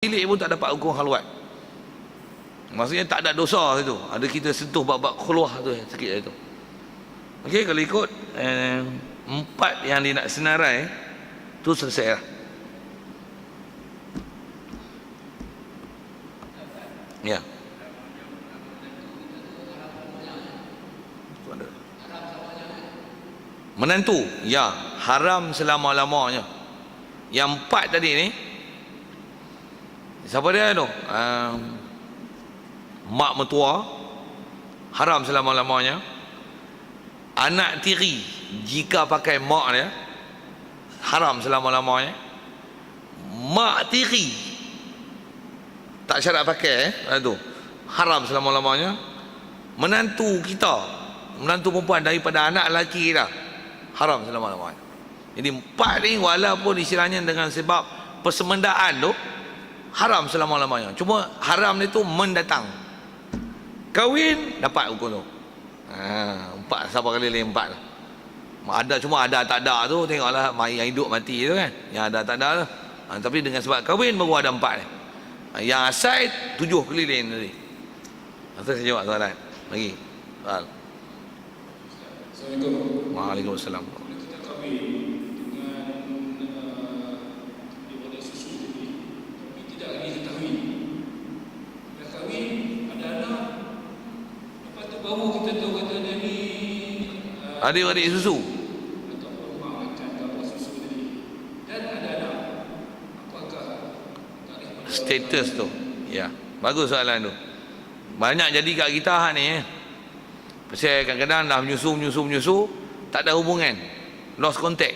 Bilik pun tak dapat hukum khalwat. Maksudnya tak ada dosa itu. Ada kita sentuh bab-bab khulwah tu sikit itu. Okey, kalau ikut empat yang dia nak senarai tu selesai lah. Ya. Menantu, ya, haram selama-lamanya. Yang empat tadi ni, siapa dia tu? Mak mertua, haram selama-lamanya. Anak tiri, jika pakai mak dia, haram selama-lamanya. Mak tiri, tak syarat pakai tu, haram selama-lamanya. Menantu kita, menantu perempuan daripada anak lelaki kita, haram selama-lamanya. Jadi empat ni walaupun istilahnya dengan sebab persemendaan tu haram selama-lamanya. Cuma haram dia tu mendatang. Kahwin dapat hukum tu. Empat, siapa kali lagi empat lah. Ada, cuma ada tak ada tu tengoklah yang hidup mati tu kan. Yang ada tak ada tu. Tapi dengan sebab kahwin baru ada empat ni. Yang asal 7 keliling tadi. Nanti saya jawab soalan. Lagi. Soal. Assalamualaikum. Waalaikumsalam. Bila kita kahwin dengan daripada susu tadi, tapi tidak lagi ketahui. Dah kahwin, ada anak, lepas tu baru kita tahu kata dia ni Adik-adik susu. ataupun mak makan kapal susu tadi. Dan ada anak. Apakah tarikh penjualan Status tu. Ya. Bagus soalan tu. Banyak jadi kat kita ni pasal kadang-kadang dah menyusu, tak ada hubungan, lost contact.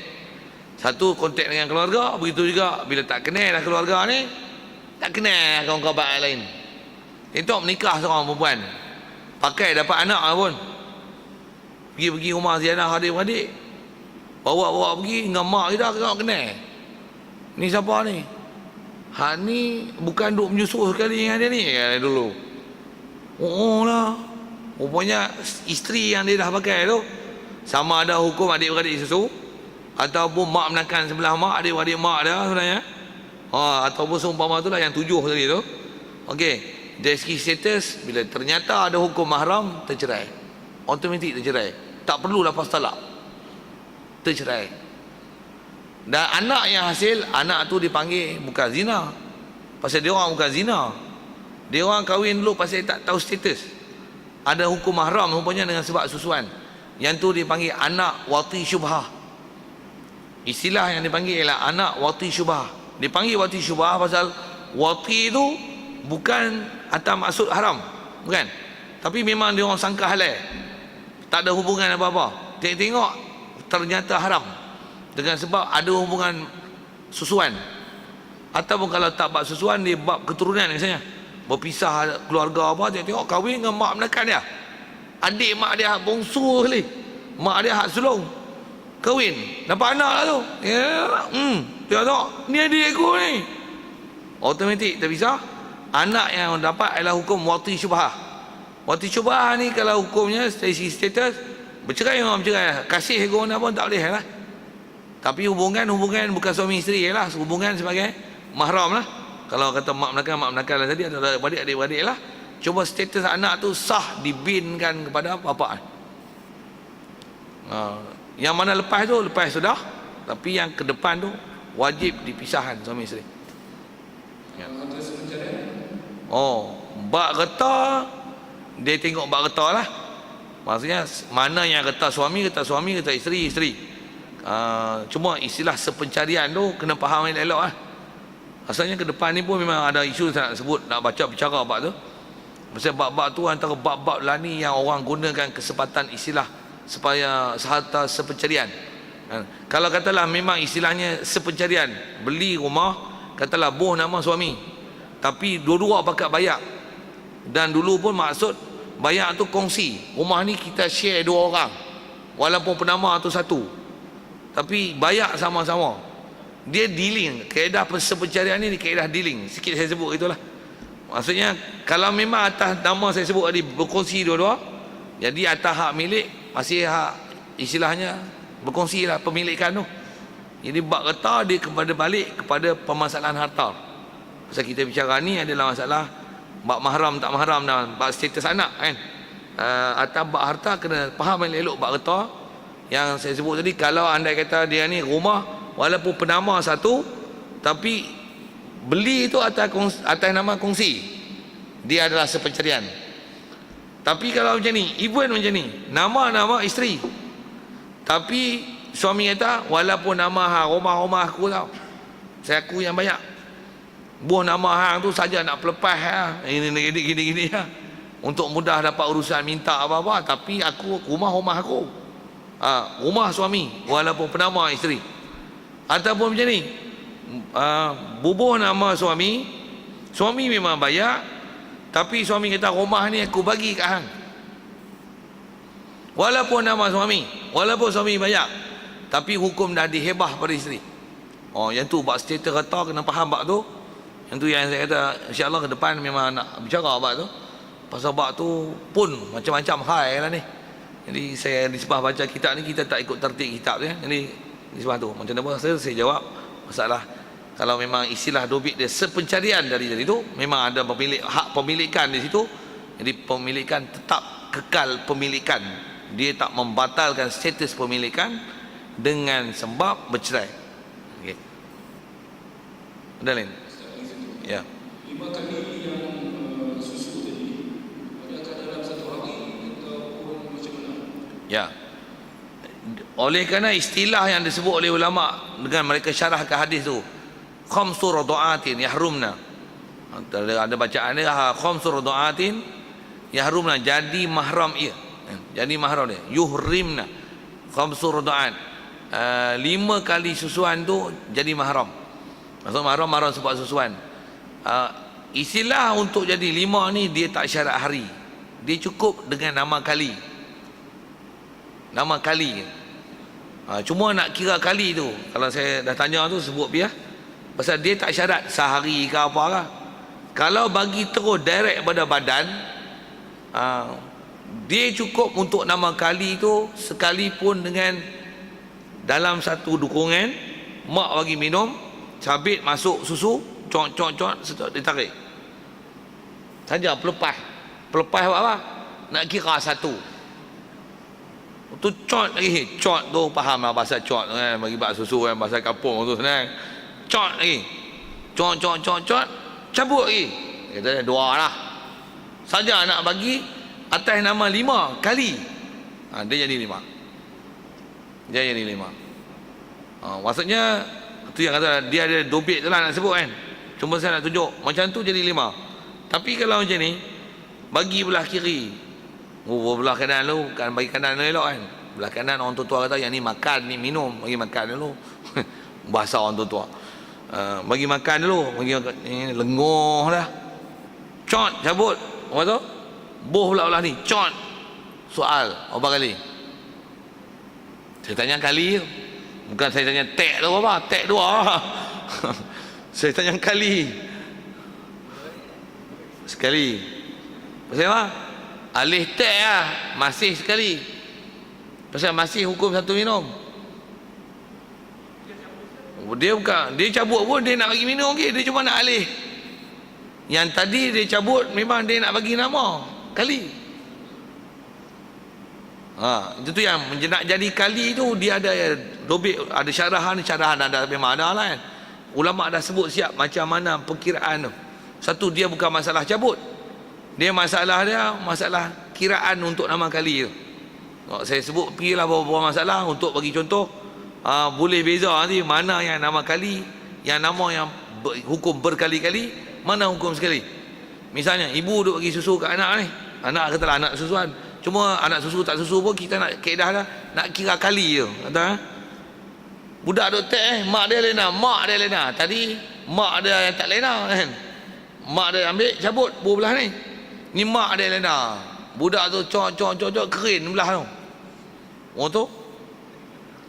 Satu contact dengan keluarga, begitu juga bila tak kenal dah keluarga ni, tak kenal kawan-kawan lain. Itu menikah seorang perempuan, pakai dapat anak pun, pergi rumah ziarah adik-adik, bawa pergi dengan mak kita kenal. Ni siapa ni? Hak ni bukan duk menyusu sekali dengan dia ni dulu. Oh lah, rupanya isteri yang dia dah pakai tu sama ada hukum adik-beradik susu ataupun mak menakan sebelah mak, adik-beradik mak dia sebenarnya. Ataupun seumpama tu lah yang 7 tadi tu. Okey, dari segi status, bila ternyata ada hukum mahram, tercerai, automatik tercerai, tak perlu lepas talak, tercerai. Dan anak yang hasil, anak tu dipanggil bukan zina, pasal dia orang bukan zina, dia orang kahwin dulu pasal tak tahu status. Ada hukum mahram rupanya dengan sebab susuan. Yang tu dipanggil anak wati syubhah. Istilah yang dipanggil ialah anak wati syubhah. Dipanggil wati syubhah pasal wati tu bukan atas maksud haram, bukan, tapi memang dia orang sangka halal, tak ada hubungan apa-apa. Tengok ternyata haram dengan sebab ada hubungan susuan. Ataupun kalau tak bab susuan, dia bab keturunan misalnya, berpisah keluarga apa, tengok kahwin dengan mak menakan dia, adik mak dia hak bongsu sekali, mak dia hak sulung, kahwin dapat anak lah tu. Tengok ni adik aku ni, automatik terpisah. Anak yang dapat adalah hukum wati syubhah. Wati syubhah ni kalau hukumnya dari segi status, bercerai memang bercerai, kasih guna pun tak boleh lah. Tapi hubungan bukan suami isteri lah, hubungan sebagai mahram lah. Kalau kata mak menakan lah tadi, ada adik-beradik lah. Cuma status anak tu sah dibinkan kepada bapa. Yang mana lepas sudah, tapi yang ke depan tu wajib dipisahkan suami isteri. Ya. Bak reta, dia tengok bak reta lah. Maksudnya mana yang reta suami, reta isteri. Cuma istilah sepencarian tu kena faham elok lah. Asalnya ke depan ni pun memang ada isu nak sebut, nak baca bicara bab tu. Pasal bab-bab tu antara bab-bab lani yang orang gunakan kesempatan istilah supaya harta sepencarian. Kalau katalah memang istilahnya sepencarian, beli rumah, katalah boh nama suami, tapi dua-dua pakat bayak. Dan dulu pun maksud bayak tu kongsi, rumah ni kita share 2 orang, walaupun penama tu satu, tapi bayak sama-sama. Dia dealing, kaedah sepencarian ni kaedah dealing, sikit saya sebut itulah. Maksudnya kalau memang atas nama saya sebut tadi berkongsi dua-dua, jadi atas hak milik masih hak istilahnya berkongsi lah pemilikan tu. Jadi bab reta dia kepada balik kepada permasalahan harta. Pasal kita bicara ni adalah masalah bab mahram tak mahram dan bab status anak kan. Atau bab harta kena faham elok bab harta. Yang saya sebut tadi, kalau andai kata dia ni rumah walaupun penama satu tapi beli itu atas nama kongsi, dia adalah sepencerian. Tapi kalau macam ni, even macam ni, nama isteri, tapi suami kata walaupun nama rumah aku tau, saya aku yang banyak, buah nama hang tu saja nak pelepas ini gini untuk mudah dapat urusan minta apa-apa, tapi aku rumah aku, rumah suami walaupun penama isteri. Ataupun macam ni, bubuh nama suami memang banyak, tapi suami kata rumah ni aku bagi kat hang, walaupun nama suami, walaupun suami banyak, tapi hukum dah dihebah pada isteri. Yang tu bab status harta kena faham bab tu. Yang tu yang saya kata insya-Allah ke depan memang nak bicara bab tu. Pasal bab tu pun macam-macam hal lah ni. Jadi saya di sebab baca kitab ni, kita tak ikut tertib kitab tu ya. Jadi di sebab tu macam mana saya jawab masalah kalau memang istilah dobit dia sepencarian dari itu, memang ada pemilik hak pemilikan di situ. Jadi pemilikan tetap kekal pemilikan. Dia tak membatalkan status pemilikan dengan sebab bercerai. Okey. Ada lain? Ya. 5 kali yang susu tadi, adakah dalam satu hari ataupun macam mana? Ya. Oleh kerana istilah yang disebut oleh ulama dengan mereka syarahkan hadis tu, khamsu radha'atin yahrumna. Ada bacaan dia khamsu radha'atin yahrumna, jadi mahram ia. Jadi mahram dia yuhrimna. Khamsu radha'at, 5 kali susuan tu jadi mahram. Maksud mahram sebab susuan. Istilah untuk jadi 5 ni dia tak syarat hari. Dia cukup dengan nama kali. Nama kali. Cuma nak kira kali tu, kalau saya dah tanya tu sebut biar. Pasal dia tak syarat sehari ke apa ke. Kalau bagi terus direct pada badan, dia cukup untuk nama kali tu, sekalipun dengan dalam satu dukungan mak bagi minum, cabit masuk susu, cot ditarik saja, pelepas buat apa, nak kira satu tu cot lagi. Cot tu faham lah bahasa cot kan, bagi bak susu kan, bahasa kampung tu senang. Cot lagi, cot cabut lagi, kita dua lah saja nak bagi atas nama 5 kali. Dia jadi 5. Maksudnya tu yang kata dia ada dobit tu lah nak sebut kan. Cuma saya nak tunjuk macam tu jadi 5. Tapi kalau macam ni bagi belah kiri, belah kanan lu kan, bagi kanan lu elok kan. Belah kanan orang tua kata yang ni makan ni minum, bagi makan dulu. Bahasa orang tua. Bagi makan dulu, bagi ni lengoh dah. Cot cabut. Apa tu? Boh pula belah ni. Cot. Soal berapa kali? Saya tanya kali tu. Bukan saya tanya tek tu apa? Tek 2. Saya tanya kali. Sekali. Pasal apa? Alih tek lah, masih sekali. Pasal masih hukum satu minum. Dia bukan, dia cabut pun dia nak bagi minum ke, dia cuma nak alih. Yang tadi dia cabut memang dia nak bagi nama kali. Itu tu yang nak jadi kali tu dia ada dobit, ada syarahan ada, memang ada lah kan. Ulama dah sebut siap macam mana perkiraan tu. Satu, dia bukan masalah cabut, dia masalah kiraan untuk nama kali tu. Saya sebut pergilah beberapa masalah untuk bagi contoh. Boleh beza nanti mana yang nama kali, yang nama yang hukum berkali-kali, mana hukum sekali. Misalnya ibu duk bagi susu kat anak ni, anak katalah anak susuan, cuma anak susu tak susu pun kita nak kaedah dah, nak kira kali je kata. Budak duk tek mak dia lena, tadi mak dia yang tak lena kan, mak dia ambil cabut belah ni, ni mak dia lena, budak tu cok kerin belah tu. Tu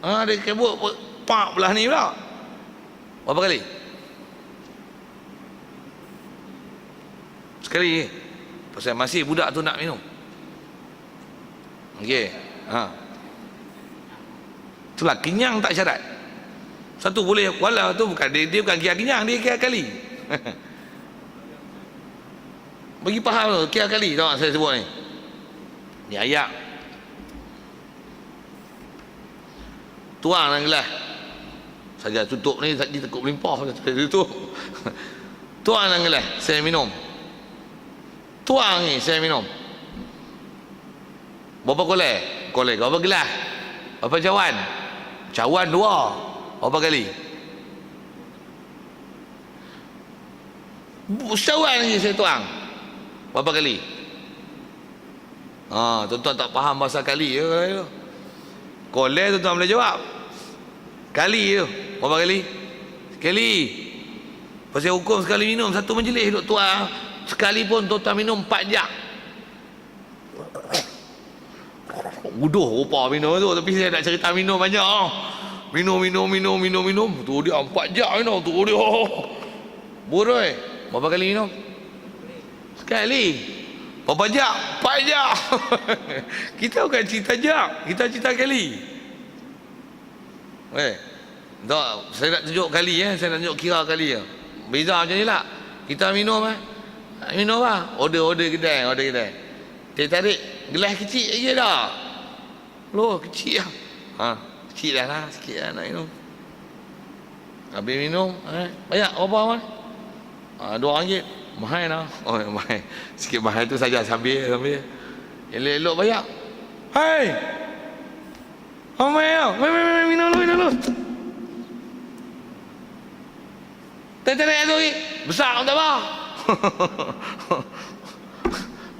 dia kebut pak belah ni pula. Berapa kali? Sekali. Pasal masih budak tu nak minum. Okey. Itulah kenyang tak syarat. Satu boleh wala tu bukan dia bukan kira kenyang, dia kira kali. Bagi faham tu, kira kali tengok saya sebut ni. Ni ayat. Tuang dalam gelas. Saja tutup ni tadi takut melimpah, saya tutup. Tuang dalam gelas, saya minum. Tuang ni saya minum. Berapa kolek? Kolek berapa gelas? Berapa cawan? Cawan 2. Berapa kali? Cawan lagi saya tuang. Berapa kali? Tuan-tuan tak faham bahasa kali je. Kolek tuan-tuan boleh jawab. Kali tu. Berapa kali? Sekali. Pasal hukum sekali minum satu majlis duk tuang. Sekali pun tuan-tuan minum 4 jam. Buduh rupa minum tu, tapi saya nak cerita minum banyak. Minum. Tu dia 4 jam minum tu dia. Buroi. Berapa kali minum? Sekali. Berapa jam? 4 jam. Kita bukan cerita jam, kita cerita kali. Tak, saya nak tunjuk kali saya nak tunjuk kira kali Beza macam ni lah. Kita minum minum lah. Order kedai. Dia tarik gelas kecil je dah. Loh, kecil lah. Kecil dah lah, sikit lah nak minum. Habis minum, banyak berapa man? RM2. Mahal lah. Oh, mahal. Sikit mahal tu saja sambil. Elok-elok bayar. Hai. Mai minum dulu. Tarik tu lagi. Besar tak apa.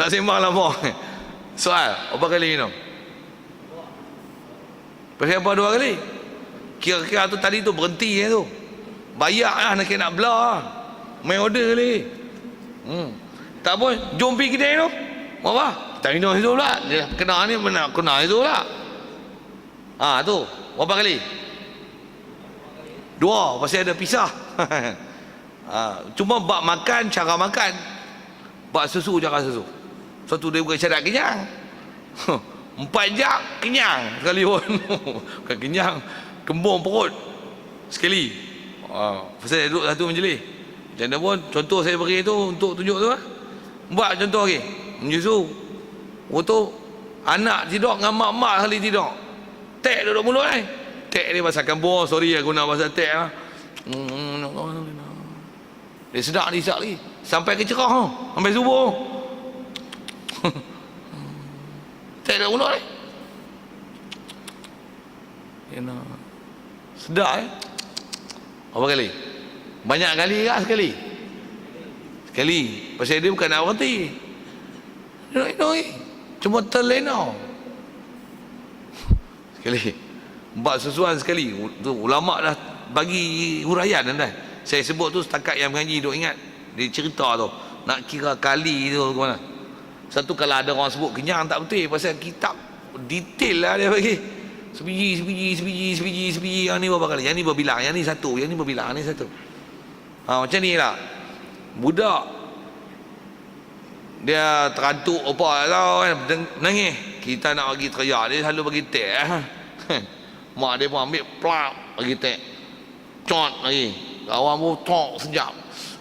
Nak sembang lama. Soal, berapa kali minum? Pasal apa 2 kali? Kira-kira tu tadi tu berhenti tu. Bayar lah nak belah lah. Main order kali. Tak pun, jom pergi kedai tu. Apa? Tak minum itu pula. Dia kena ni mana kena itu pula. Tu. Berapa kali? 2, pasal ada pisah. Cuma bab makan, cara makan. Bab susu, cara susu. Satu dia bukan syarat kenyang. 4 jam kenyang sekali pun. Bukan kenyang, kembung perut sekali. Pasal duduk satu majlis. Macam mana pun contoh saya beri tu untuk tunjuk tu buat contoh lagi. Menyusu. Tu anak tidur dengan mak-mak sekali tidur. Tek duduk mulut Tek ni bahasa kampung. Sorry aku guna bahasa tek lah. Dia sedap lagi. Sampai ke cerah sampai subuh. Tek duduk mulut sedap Berapa kali? Banyak kali ke sekali? Sekali. Pasal dia bukan nak berhenti. Dia nak cuma terlena. Sekali. Bab susuan sekali. Tu ulama dah bagi huraian dah. Saya sebut tu setakat yang mengaji duk ingat. Dia cerita tu. Nak kira kali tu ke mana. Satu kalau ada orang sebut kenyang tak betul. Pasal kitab detail lah dia bagi. Sebiji. Yang ni berapa kali? Yang ni berbilang. Yang ni satu. Yang ni berbilang. Yang ni satu. Macam ni lah. Budak dia terantuk apa tau kan, nangis. Kita nak bagi teriak, dia selalu bagi tek mak dia pun ambil plak bagi tek, cot lagi. Kawan pun tok sejap.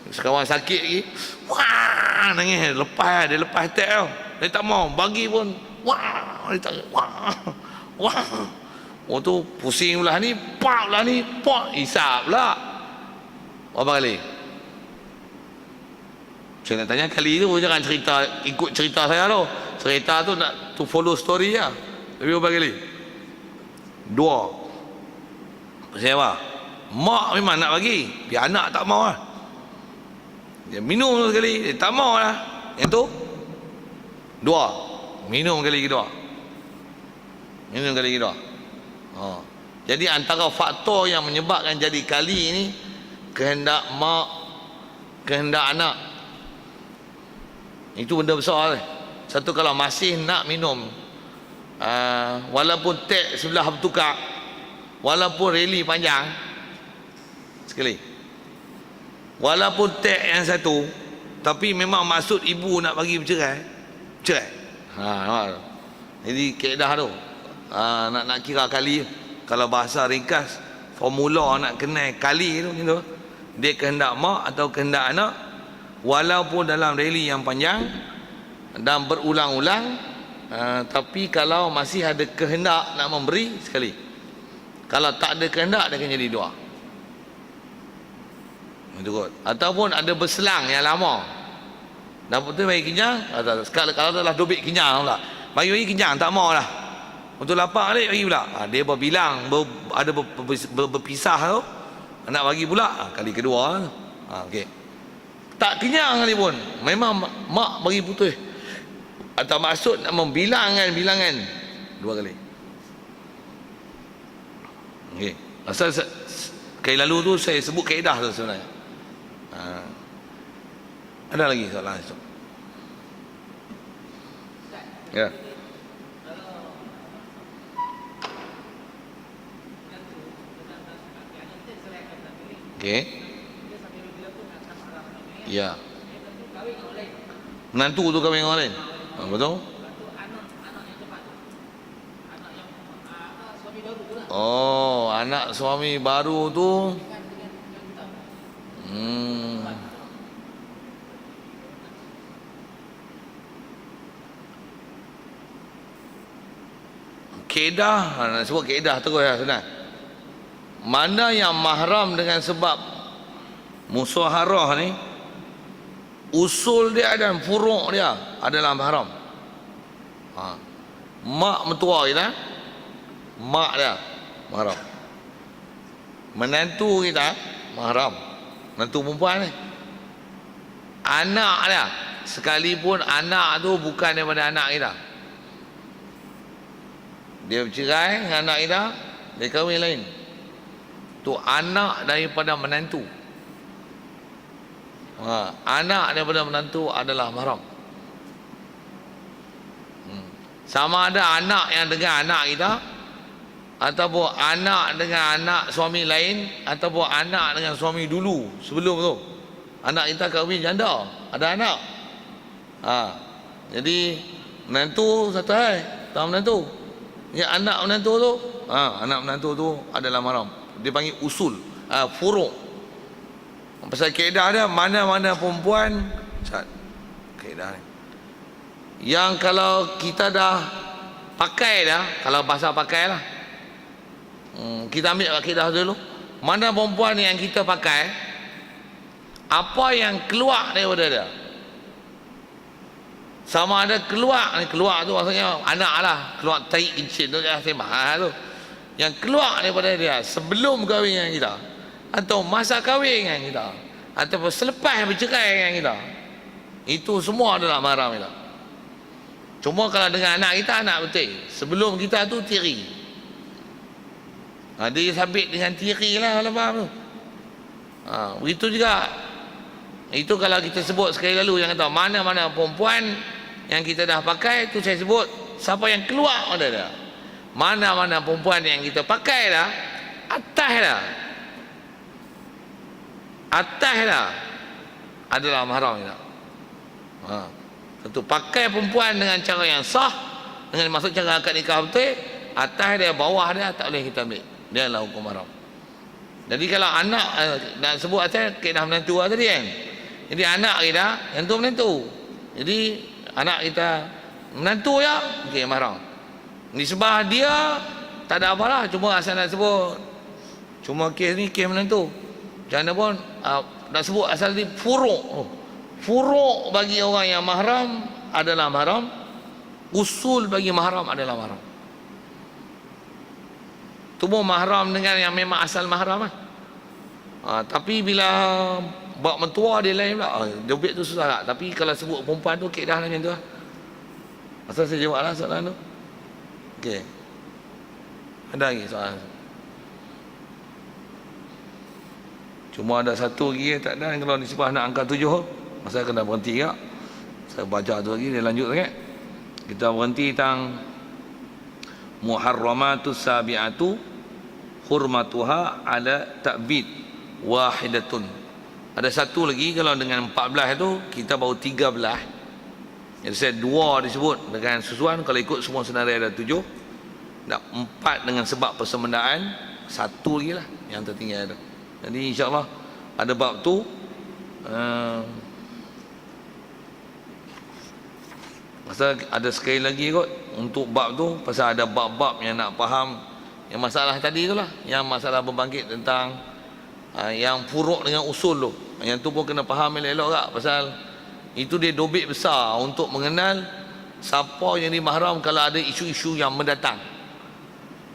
Sekawan sakit lagi, wah nangis. Dia lepas tek tau. Dia tak mau bagi pun, wah dia tak, wah tu pusing belah ni, pak belah ni, pak hisap pula. Berapa kali? Saya nak tanya kali tu jangan cerita ikut cerita saya tu. Cerita tu nak to follow story lah. Tapi berapa kali? 2. Pasal apa? Mak memang nak bagi, tapi anak tak mau lah. Dia minum tu sekali, dia tak mau lah. Yang tu 2. Minum kali kedua. Jadi antara faktor yang menyebabkan jadi kali ni, kehendak mak, kehendak anak. Itu benda besar. Satu kalau masih nak minum, walaupun tek sebelah bertukar, walaupun reli panjang sekali, walaupun tek yang satu, tapi memang maksud ibu nak bagi bercerai. Jadi kaedah tu nak kira kali. Kalau bahasa ringkas, formula nak kenal kali tu, dia kehendak mak atau kehendak anak. walaupun dalam rally yang panjang dan berulang-ulang, tapi kalau masih ada kehendak nak memberi, sekali. Kalau tak ada kehendak, dia akan jadi 2. Itu kot. Ataupun ada berselang yang lama, dah betul bagi kenyang, kalau dah dobit kenyang pula, bagi kenyang tak mau lah, untuk lapar balik bagi pula. Dia berbilang ada berpisah tu, nak bagi pula, kali kedua. Okey, tak kenyang kali pun, memang mak bagi putus, atau maksud nak membilangkan bilangan 2 kali. Okey, pasal kali lalu tu saya sebut kaedah tu sebenarnya. Ada lagi soalan? Ya. Okey. Ya. Menantu tu kahwin dengan orang lain. Betul? Oh, anak suami baru tu. Kaedah, nak sebut kaedah terus lah senang. Mana yang mahram dengan sebab musaharah ni, usul dia dan furuk dia adalah mahram. Mak mentua kita, mak dia mahram. Menantu kita mahram, menantu perempuan ni. Anak dia, sekalipun anak tu bukan daripada anak kita, dia bercerai dengan anak kita, dia kahwin lain, tu anak daripada menantu. Anak daripada menantu adalah mahram. Sama ada anak yang dengan anak kita, ataupun anak dengan anak suami lain, ataupun anak dengan suami dulu sebelum tu. Anak kita kahwin janda, ada anak. Jadi menantu satu hai, tak menantu. Ya, anak menantu tu, anak menantu tu adalah mahram. Dia panggil usul, furuk. Pasal kaedah dia, mana-mana perempuan, kaedah ni, yang kalau kita dah pakai dah, kalau bahasa pakai lah, kita ambil kaedah dulu. Mana perempuan yang kita pakai, apa yang keluar daripada dia, sama ada keluar tu maksudnya anak lah, keluar tai kencing tu, sembah tu, yang keluar daripada dia sebelum kahwin dengan kita, atau masa kahwin dengan kita, ataupun selepas bercerai dengan kita, itu semua adalah mahram kita. Cuma kalau dengan anak kita, anak betul, sebelum kita tu tiri, dia sabit dengan tiri lah, kalau faham tu. Begitu juga. Itu kalau kita sebut sekali lalu yang kata mana-mana perempuan yang kita dah pakai, tu saya sebut siapa yang keluar pada dia. Mana-mana perempuan yang kita pakai dah, atas dah adalah mahram kita. Tentu pakai perempuan dengan cara yang sah, dengan maksud cara akad nikah betul, atas dia, bawah dia tak boleh kita ambil, dia adalah hukum mahram. Jadi kalau anak, nak sebut atas kaedah menantu tadi kan, jadi anak kita yang tu menantu, jadi anak kita menantu ya, okey, mahram. Di sebelah dia tak ada apalah, cuma asal nak sebut, cuma kes ni kes menantu, macam mana pun nak sebut asal ni furuk. Furuk bagi orang yang mahram adalah mahram, usul bagi mahram adalah mahram. Tubuh mahram dengan yang memang asal mahram lah. Tapi bila buat mentua dia lain pula, dobit tu susah tak. Tapi kalau sebut perempuan tu, kaedah macam tu lah. Asal saya jawab lah soalan tu. Okey, ada lagi soalan? Cuma ada satu lagi, tak ada. Kalau ni sebab nak angka 7, masa kena berhenti tak. Saya baca tu lagi, dia lanjut sangat. Kita berhenti tentang muharramatus sabi'atu hurmatuha ala ta'bid wahidatun. Ada satu lagi, kalau dengan 14 itu kita baru 13. Jadi saya 2 disebut dengan susuan, kalau ikut semua senarai ada 7. Dan 4 dengan sebab persemendaan, 1 lagi lah yang tertinggal ada. Jadi insyaAllah ada bab tu, Pasal ada sekali lagi kot untuk bab tu, pasal ada bab-bab yang nak faham yang masalah tadi tu lah, yang masalah berbangkit tentang yang furuk dengan usul tu. Yang tu pun kena faham elok-elok tak, pasal itu dia dobit besar untuk mengenal siapa yang dimahram kalau ada isu-isu yang mendatang.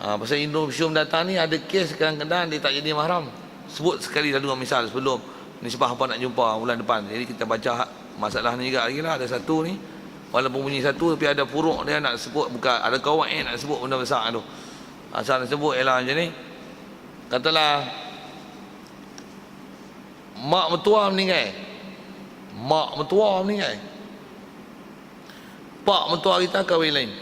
Pasal isu mendatang ni ada kes kadang-kadang dia tak jadi mahram. Sebut sekali lalu misal sebelum nisbah apa nak jumpa bulan depan. Jadi kita baca masalah ni juga lagi lah. Ada satu ni, walaupun bunyi satu tapi ada furuk dia nak sebut, bukan ada kawan nak sebut benda besar tu. Asal nak sebut ialah macam ni. Katalah mak mertua meninggal. Mak mertua meninggal. Pak mertua kita kahwin lain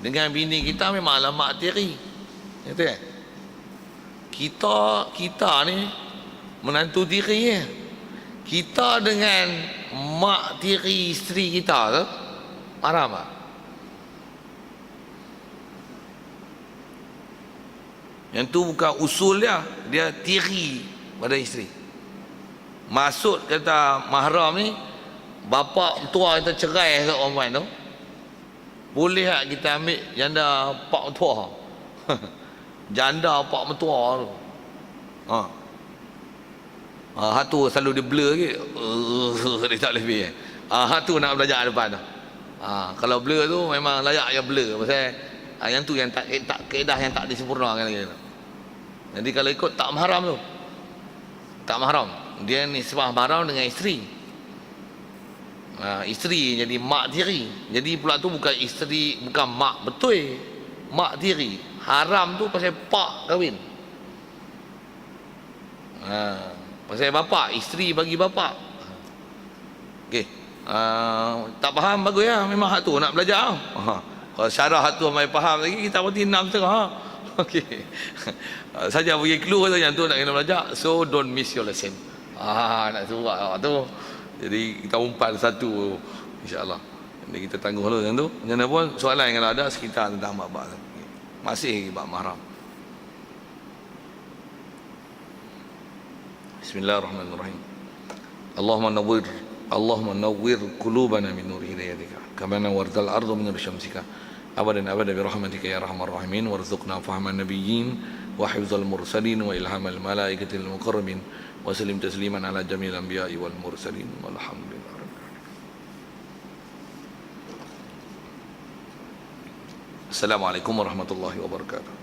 dengan bini kita, memanglah mak tiri. Kata kan? Kita ni menantu tiri ya. Kita dengan mak tiri isteri kita tu mahram tak? Yang tu bukan usul dia, dia tiri pada isteri. Maksud kata mahram ni, bapa tua kita cerai kat orang tu, boleh tak kita ambil janda pak mertua? Janda pak mertua tu. Hak tu selalu dia blur ke. Dia tak lebih. Hak tu nak belajar depan tu. Kalau blur tu memang layak yang blur, pasal yang tu yang tak kaedah yang tak disempurnakan lagi. Jadi kalau ikut tak mahram tu, tak mahram, dia nisbah mahram dengan isteri. Isteri jadi mak tiri. Jadi pula tu bukan isteri, bukan mak betul, mak tiri. Haram tu pasal pak kahwin. Pasal bapak, isteri bagi bapak. Okey. Tak faham bagus ya, memang hak tu nak belajar. Kalau syarah hak tu mai faham lagi, kita berarti 6.5. Okey. Saja bagi clue tu, yang tu nak kena belajar. So don't miss your lesson. Nak suruh tu. Jadi kita umpan satu, insya-Allah. Jadi kita tangguh dulu yang tu. Jangan pun soalan yang ada sekitar tentang bab-bab tu. Masih bab mahram. Bismillahirrahmanirrahim. Allahumma nawwir qulubana min nuri hidayatika kama nawwartal ardu min nuri syamsika abadan bi rahmatika ya arhamar rahimin warzuqna fahman nabiyyin wa hifdzal mursalin wa ilhamal malaikatil muqarrabin wa sallim tasliman ala jamil anbiya'i wal mursalin walhamdulillah. Assalamualaikum warahmatullahi wabarakatuh.